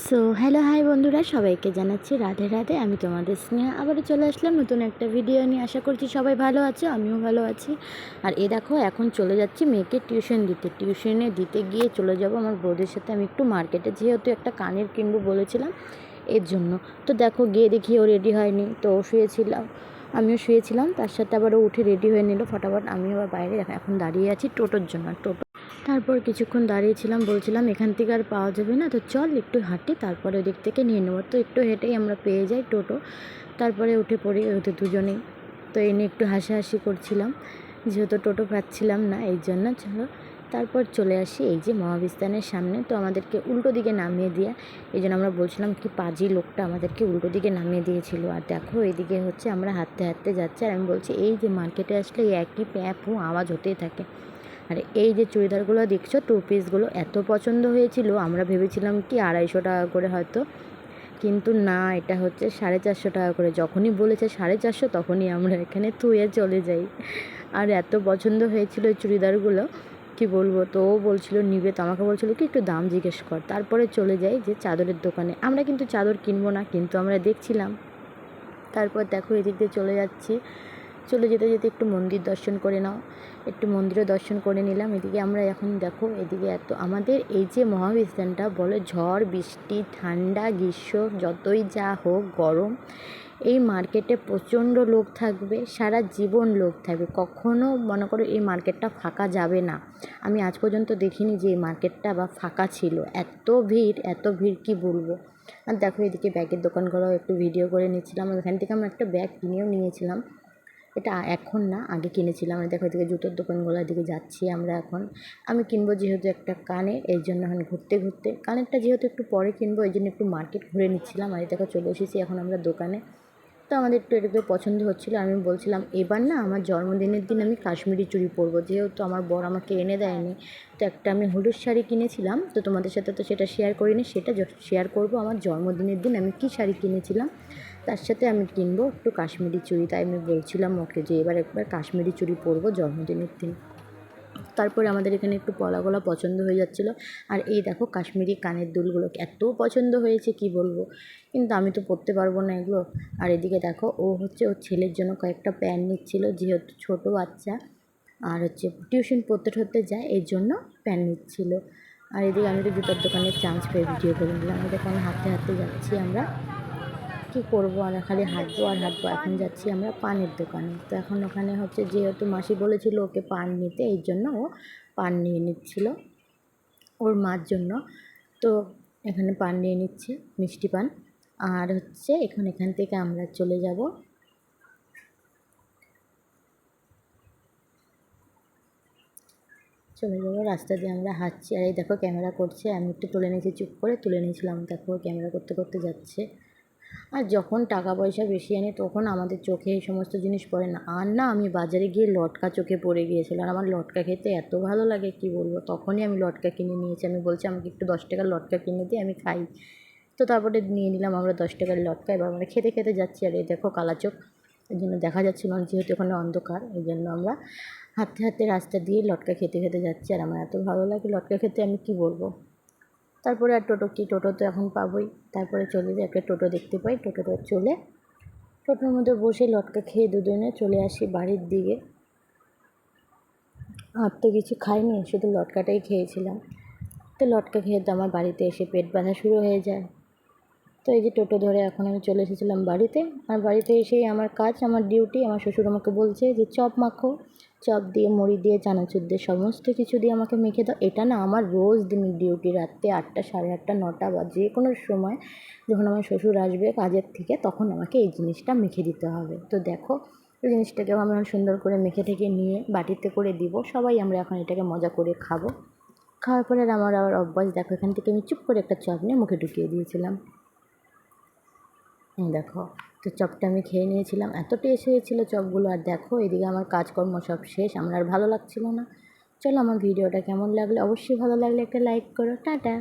So hello hi বন্ধুরা, সবাইকে জানাচ্ছি রাধে রাধে। আমি তোমাদের স্নেহা, আবারও চলে আসলাম নতুন একটা ভিডিও নিয়ে। আশা করছি সবাই ভালো আছো, আমিও ভালো আছি। আর দেখো, এখন চলে যাচ্ছি মেয়েকে টিউশনে দিতে গিয়ে চলে যাব আমার বৌদির সাথে আমি একটু মার্কেটে, যেহেতু একটা কানের কিনবো বলেছিলাম এর জন্য। তো দেখো, গিয়ে দেখি ও রেডি হয়নি, তো ও শুয়েছিলাম, আমিও শুয়েছিলাম, তার সাথে আবার ও উঠে রেডি হয়ে নিল ফটাফট। আমি আবার বাইরে এখন দাঁড়িয়ে আছি টোটোর জন্য। তারপর কিছুক্ষণ দাঁড়িয়েছিলাম, বলছিলাম এখান থেকে আর পাওয়া যাবে না, তো চল একটু হাঁটি, তারপরে ওদিক থেকে নিয়ে নেবো। তো একটু হেঁটেই আমরা পেয়ে যাই টোটো, তারপরে উঠে পড়ি ওদের দুজনেই। তো এই নিয়ে একটু হাসাহাসি করছিলাম, যেহেতু টোটো পাচ্ছিলাম না এই জন্য। চলো তারপর চলে আসি এই যে মহাবিস্তানের সামনে। তো আমাদেরকে উল্টো দিকে নামিয়ে দিয়ে, এই জন্য আমরা বলছিলাম কি পাজি লোকটা আমাদেরকে উল্টো দিকে নামিয়ে দিয়েছিল। আর দেখো এইদিকে হচ্ছে আমরা হাঁটতে হাঁটতে যাচ্ছি, আর আমি বলছি এই যে মার্কেটে আসলে এই একই প্যাঁ আওয়াজ হতেই থাকে। আর এই যে চুড়িদারগুলো দেখছো, টু পিসগুলো এত পছন্দ হয়েছিল, আমরা ভেবেছিলাম কি 250 টাকা করে হয়তো, কিন্তু না, এটা হচ্ছে 450 টাকা করে। যখনই বলেছে 450, তখনই আমরা এখানে থুয়ে চলে যাই। আর এত পছন্দ হয়েছিল এই চুড়িদারগুলো, কি বলবো। তো ও বলছিল নিবে, তো আমাকে বলছিল কি একটু দাম জিজ্ঞেস কর। তারপরে চলে যাই যে চাদরের দোকানে। আমরা কিন্তু চাদর কিনবো না, কিন্তু আমরা দেখছিলাম। তারপর দেখো এদিক দিয়ে চলে যাচ্ছি, চলে যেতে যেতে একটু মন্দির দর্শন করে নাও, একটু মন্দিরও দর্শন করে নিলাম। এদিকে আমরা এখন দেখো, এদিকে এত আমাদের এই যে মহাবিস্তানটা বলে, ঝড় বৃষ্টি ঠান্ডা গ্রীষ্ম যতই যা হোক, গরম, এই মার্কেটে প্রচণ্ড লোক থাকবে, সারা জীবন লোক থাকবে। কখনো মনে করো এই মার্কেটটা ফাঁকা যাবে না। আমি আজ পর্যন্ত দেখিনি যে এই মার্কেটটা বা ফাঁকা ছিল। এত ভিড় কি বলবো। আর দেখো এদিকে ব্যাগের দোকানগুলো একটু ভিডিও করে নিচ্ছিলাম। ওখান থেকে আমরা একটা ব্যাগ কিনেও নিয়েছিলাম, এটা এখন না, আগে কিনেছিলাম। আর দেখো এদিকে জুতোর দোকানগুলোর দিকে যাচ্ছি আমরা এখন। আমি কিনবো যেহেতু একটা কানের, এই জন্য এখন ঘুরতে কানেরটা যেহেতু একটু পরে কিনবো, এই জন্য একটু মার্কেট ঘুরে নিচ্ছিলাম। আর দেখো চলে এসেছি এখন আমরা দোকানে। তো আমাদের একটু এটাকে পছন্দ হচ্ছিলো। আমি বলছিলাম এবার না আমার জন্মদিনের দিন আমি কাশ্মীরি চুড়ি পরবো, যেহেতু আমার বর আমাকে এনে দেয়নি। তো একটা আমি হলুদ শাড়ি কিনেছিলাম, তো তোমাদের সাথে তো সেটা শেয়ার করিনি, সেটা শেয়ার করবো আমার জন্মদিনের দিন আমি কী শাড়ি কিনেছিলাম। তার সাথে আমি কিনবো একটু কাশ্মীরি চুড়ি, তাই আমি বলছিলাম ওকে যে এবার একবার কাশ্মীরি চুড়ি পরবো জন্মদিনের দিন। তারপরে আমাদের এখানে একটু পলাগোলা পছন্দ হয়ে যাচ্ছিলো। আর এই দেখো কাশ্মীরি কানের দুলগুলো এত পছন্দ হয়েছে কি বলবো, কিন্তু আমি তো পরতে পারবো না এগুলো। আর এদিকে দেখো ও হচ্ছে ওর ছেলের জন্য কয়েকটা প্যান্ট নিচ্ছিল, যেহেতু ছোটো বাচ্চা আর হচ্ছে টিউশন পড়তে যায়, এই জন্য প্যান্ট নিচ্ছিল। আর এদিকে আমি তো জুতার দোকানের চান্স পেয়ে ভিডিও করে নিলাম। আমি দেখো হাঁটতে হাঁটতে যাচ্ছি আমরা, কী করবো আর খালি হাঁটবো আর হাঁটবো। এখন যাচ্ছি আমরা পানের দোকানে। তো এখন ওখানে হচ্ছে যেহেতু মাসি বলেছিল ওকে পান নিতে, এই জন্য ও পান নিয়ে নিচ্ছিল ওর মার জন্য। তো এখানে পান নিয়ে নিচ্ছে, মিষ্টি পান। আর হচ্ছে এখান থেকে আমরা চলে যাব রাস্তা দিয়ে আমরা হাঁটছি। আর এই দেখো ক্যামেরা করছে, আমি একটু তুলে নিয়েছি, চুপ করে তুলে নিয়েছিলাম। দেখো ক্যামেরা করতে করতে যাচ্ছে। আর যখন টাকা পয়সা বেশি আনি তখন আমাদের চোখে এই সমস্ত জিনিস পড়ে না। আর না, আমি বাজারে গিয়ে লটকা চোখে পড়ে গিয়েছিল, আর আমার লটকা খেতে এত ভালো লাগে কি বলবো। তখনই আমি লটকা কিনে নিয়েছি, আমি বলছি আমাকে একটু 10 টাকার লটকা কিনে দিয়ে আমি খাই। তো তারপরে নিয়ে নিলাম আমরা 10 টাকার লটকা। এবার আমরা খেতে খেতে যাচ্ছি। আর এই দেখো কালা চোখ, এই জন্য দেখা যাচ্ছিল না, যেহেতু ওখানে অন্ধকার, এই জন্য আমরা হাঁটতে হাঁটতে রাস্তা দিয়ে লটকা খেতে খেতে যাচ্ছি। আর আমার এত ভালো লাগে লটকা খেতে, আমি কি বলবো। তারপরে আর টোটো তো এখন পাবোই। তারপরে চলে যাই, একটা টোটো দেখতে পাই, টোটোটা চলে টোটোর মধ্যে বসে লটকা খেয়ে দুজনে চলে আসি বাড়ির দিকে। আর তো কিছু খাইনি, শুধু লটকাটাই খেয়েছিলাম। তো লটকা খেয়ে তো আমার বাড়িতে এসে পেট ব্যথা শুরু হয়ে যায়। তো এই যে টোটো ধরে এখন আমি চলে এসেছিলাম বাড়িতে। আর বাড়িতে এসেই আমার কাজ, আমার ডিউটি। আমার শ্বশুর আমাকে বলছে যে চপ মাখো, চপ দিয়ে মুড়ি দিয়ে চানাচুর দিয়ে সমস্ত কিছু দিয়ে আমাকে মেখে দাও। এটা না আমার রোজ দিনের ডিউটি, রাত্রে 8টা 8:30 9টা বা যে কোনো সময় যখন আমার শ্বশুর আসবে কাজের থেকে, তখন আমাকে এই জিনিসটা মেখে দিতে হবে। তো দেখো এই জিনিসটাকেও আমি সুন্দর করে মেখে ঠেকে নিয়ে বাটিতে করে দিব, সবাই আমরা এখন এটাকে মজা করে খাবো। খাওয়ার পরে আর আমার আবার অভ্যাস, দেখো এখান থেকে আমি চুপ করে একটা চপ নিয়ে মুখে ঢুকিয়ে দিয়েছিলাম। দেখো, তো চপটা আমি খেয়ে নিয়েছিলাম, এত টেস্ট হয়েছিল চপগুলো। আর দেখো এদিকে আমার কাজকর্ম সব শেষ, আমার আর ভালো লাগছিল না। চলো, আমার ভিডিওটা কেমন লাগলো অবশ্যই ভালো লাগলে একটা লাইক করো। টাটা।